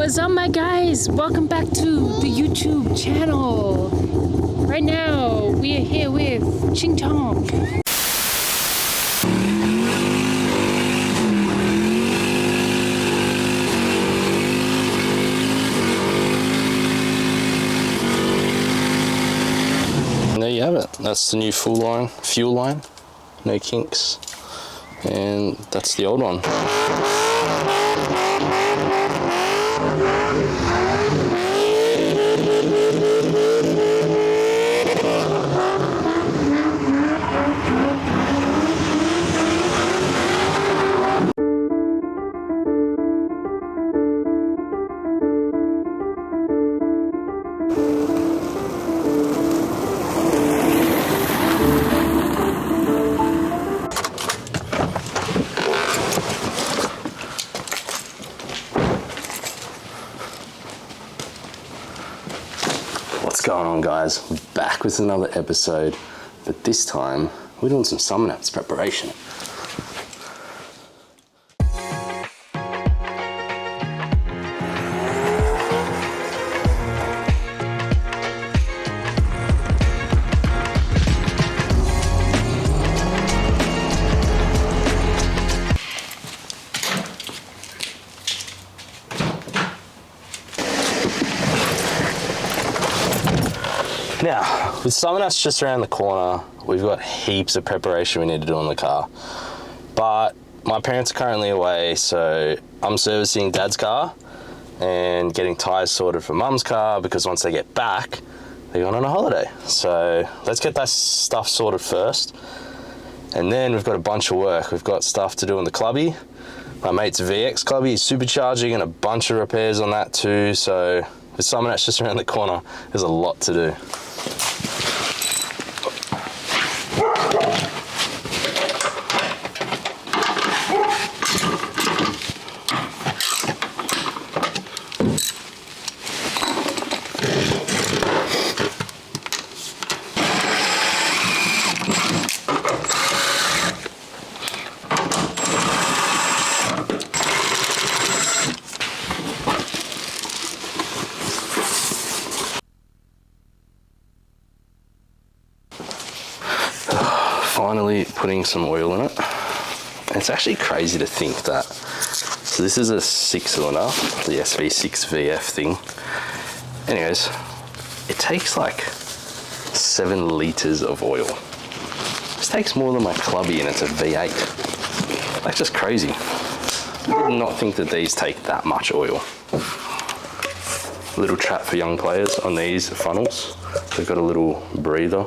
What's up, my guys? Welcome back to the YouTube channel. Right now, we are here with Ching Chong. And there you have it. That's the new fuel line, no kinks, and that's the old one. What's going on, guys? We're back with another episode, but this time we're doing some Summernats preparation. Now, with Summernats just around the corner, we've got heaps of preparation we need to do on the car. But my parents are currently away, so I'm servicing Dad's car and getting tyres sorted for Mum's car, because once they get back, they're going on a holiday. So let's get that stuff sorted first. And then we've got a bunch of work. We've got stuff to do in the clubby. My mate's VX clubby is supercharging, and a bunch of repairs on that too. So with Summernats just around the corner, there's a lot to do. Finally putting some oil in it. And it's actually crazy to think that, so this is a 6-cylinder, the SV6 VF thing. Anyways, it takes like 7 litres of oil. This takes more than my clubby, and it's a V8. That's just crazy. I did not think that these take that much oil. Little trap for young players on these funnels. They've got a little breather.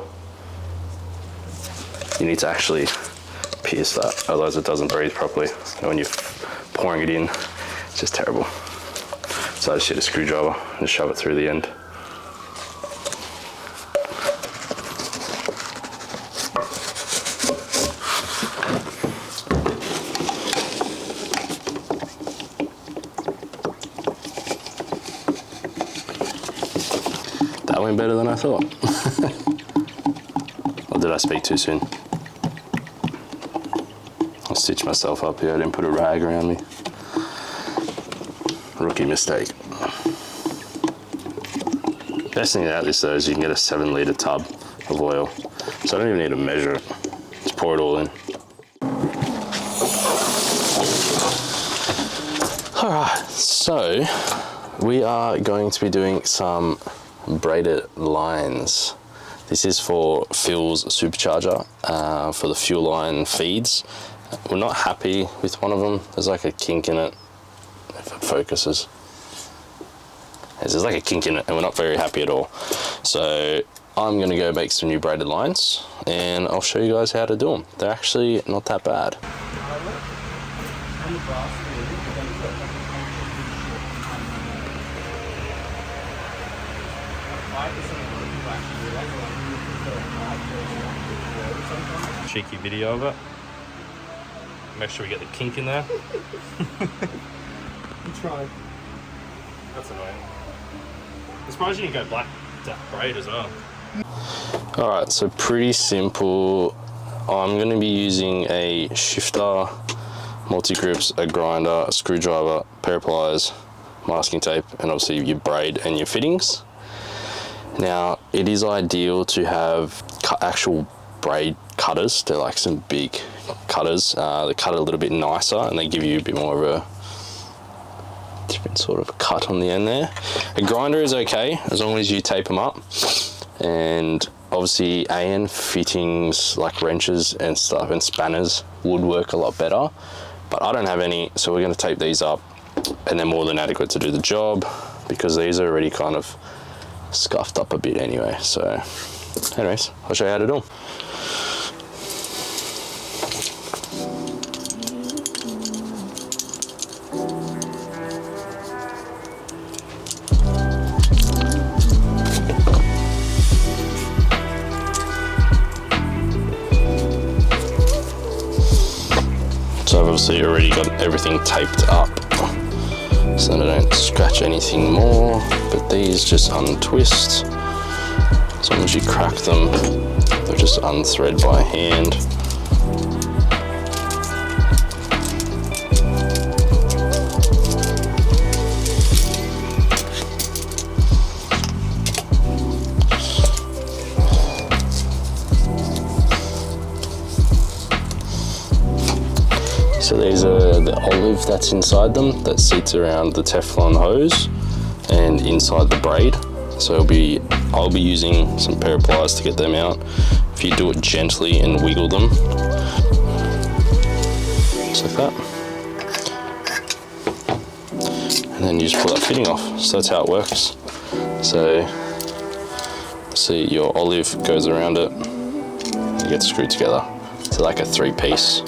You need to actually pierce that, otherwise it doesn't breathe properly. And when you're pouring it in, it's just terrible. So I just hit a screwdriver and shove it through the end. That went better than I thought. Or did I speak too soon? I'll stitch myself up here. I didn't put a rag around me. Rookie mistake. Best thing about this though is you can get a 7-litre tub of oil. So I don't even need to measure it. Just pour it all in. Alright, so we are going to be doing some braided lines. This is for Phil's Supercharger, for the fuel line feeds. We're not happy with one of them. There's like a kink in it, if it focuses. There's like a kink in it, and we're not very happy at all. So I'm gonna go make some new braided lines, and I'll show you guys how to do them. They're actually not that bad. Cheeky video of it. Make sure we get the kink in there. You try. That's annoying. I'm surprised you didn't go black braid as well. Alright, so pretty simple. I'm going to be using a shifter, multi-grips, a grinder, a screwdriver, pair of pliers, masking tape, and obviously your braid and your fittings. Now, it is ideal to have actual braid cutters. They're like some big cutters. They cut it a little bit nicer and they give you a bit more of a different sort of cut on the end there. A grinder is okay as long as you tape them up. And obviously AN fittings like wrenches and stuff and spanners would work a lot better, but I don't have any, so we're going to tape these up and they're more than adequate to do the job because these are already kind of scuffed up a bit anyway. So anyways, I'll show you how to do them. So I've obviously already got everything taped up so that I don't scratch anything more, but these just untwist. As long as you crack them, they'll just unthread by hand. So these are the olive that's inside them that sits around the Teflon hose and inside the braid. So I'll be using some pair of pliers to get them out. If you do it gently and wiggle them, just like that. And then you just pull that fitting off. So that's how it works. So see, your olive goes around it, you get screwed together to like a 3-piece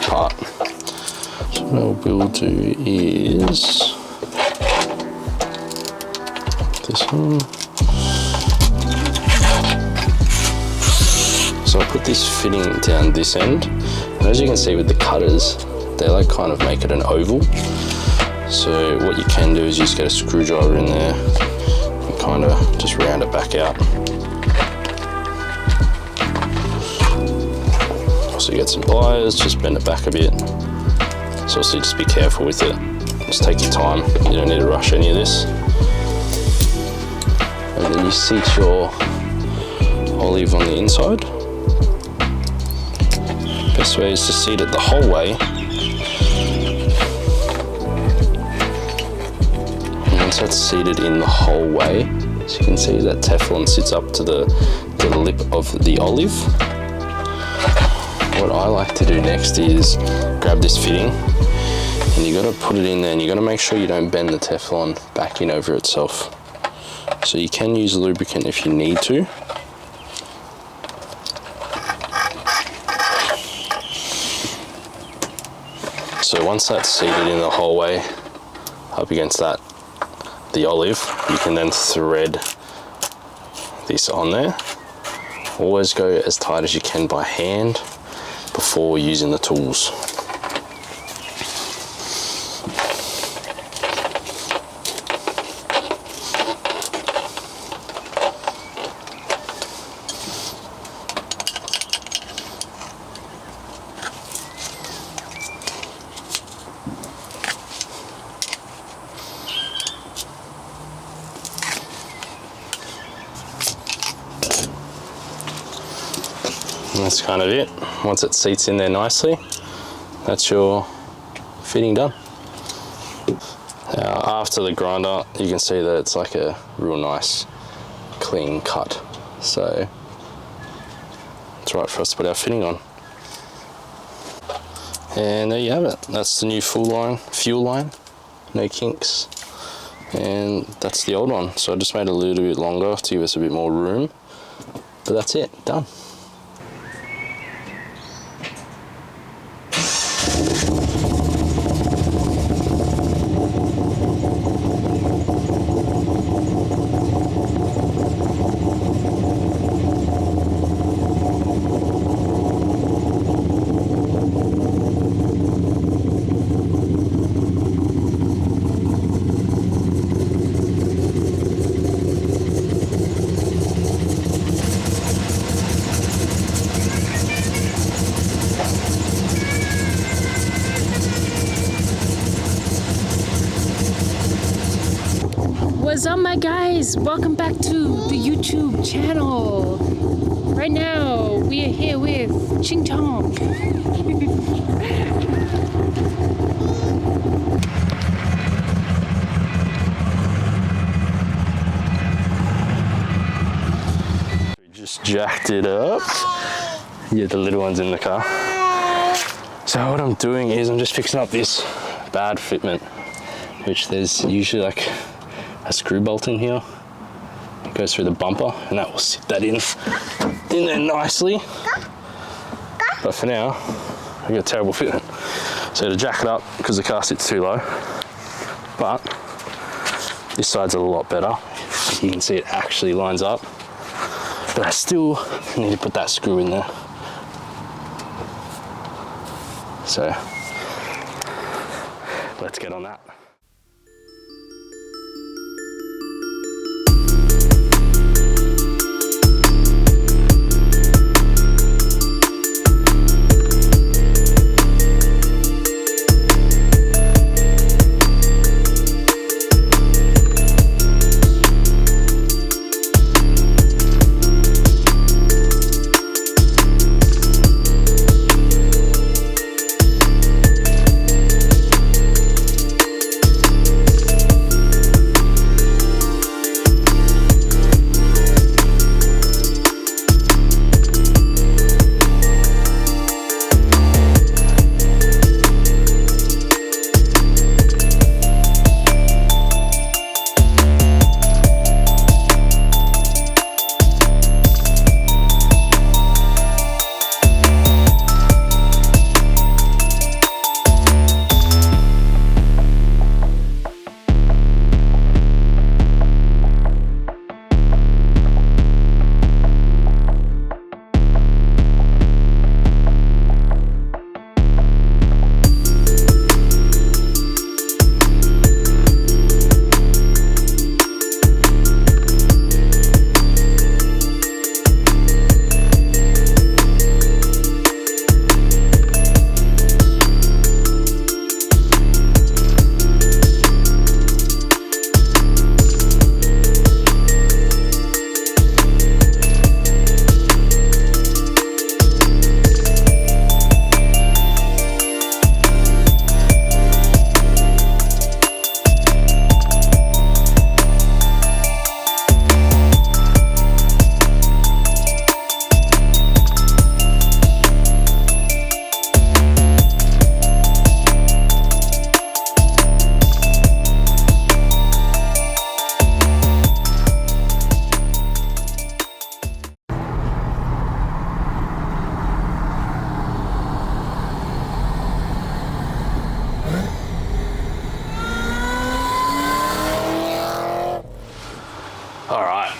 part. So what we'll do is this one. So I'll put this fitting down this end, and as you can see with the cutters, they like kind of make it an oval. So what you can do is you just get a screwdriver in there and kind of just round it back out. Also get some pliers, just bend it back a bit. So obviously just be careful with it. Just take your time. You don't need to rush any of this. And then you seat your olive on the inside. Best way is to seat it the whole way. And once that's seated in the whole way, as you can see, that Teflon sits up to the lip of the olive. What I like to do next is grab this fitting, and you got to put it in there, and you got to make sure you don't bend the Teflon back in over itself. So you can use lubricant if you need to. So once that's seated in the whole way up against the olive, you can then thread this on there. Always go as tight as you can by hand before using the tools. And that's kind of it. Once it seats in there nicely, that's your fitting done. Now, after the grinder, you can see that it's like a real nice clean cut. So it's right for us to put our fitting on. And there you have it. That's the new fuel line, no kinks. And that's the old one. So I just made it a little bit longer to give us a bit more room. But that's it, done. What's up, my guys? Welcome back to the YouTube channel. Right now, we are here with Ching Chong. We just jacked it up. Yeah, the little one's in the car. So what I'm doing is I'm just fixing up this bad fitment, which there's usually like a screw bolt in here. It goes through the bumper and that will sit that in there nicely. But for now, I got a terrible fitment. So to jack it up because the car sits too low. But this side's a lot better. You can see it actually lines up. But I still need to put that screw in there. So let's get on that.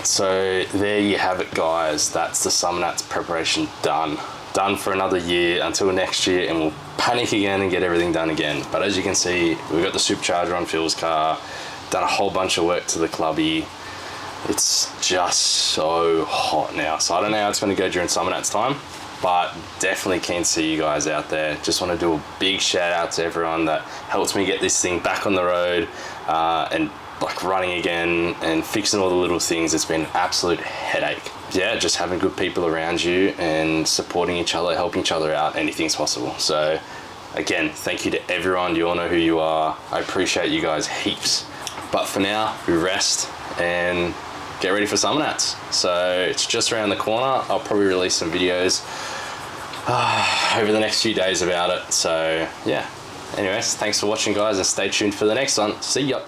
So there you have it, guys. That's the Summernats preparation done for another year until next year, and we'll panic again and get everything done again. But as you can see, we've got the Supercharger on Phil's car, done a whole bunch of work to the clubby. It's just so hot now, so I don't know how it's going to go during Summernats time, but definitely keen to see you guys out there. Just want to do a big shout out to everyone that helps me get this thing back on the road and like running again and fixing all the little things. It's been an absolute headache. Yeah, just having good people around you and supporting each other, helping each other out, anything's possible. So again, thank you to everyone. You all know who you are. I appreciate you guys heaps. But for now, we rest and get ready for Summernats. So it's just around the corner. I'll probably release some videos over the next few days about it. So yeah, anyways, thanks for watching, guys, and stay tuned for the next one. See ya.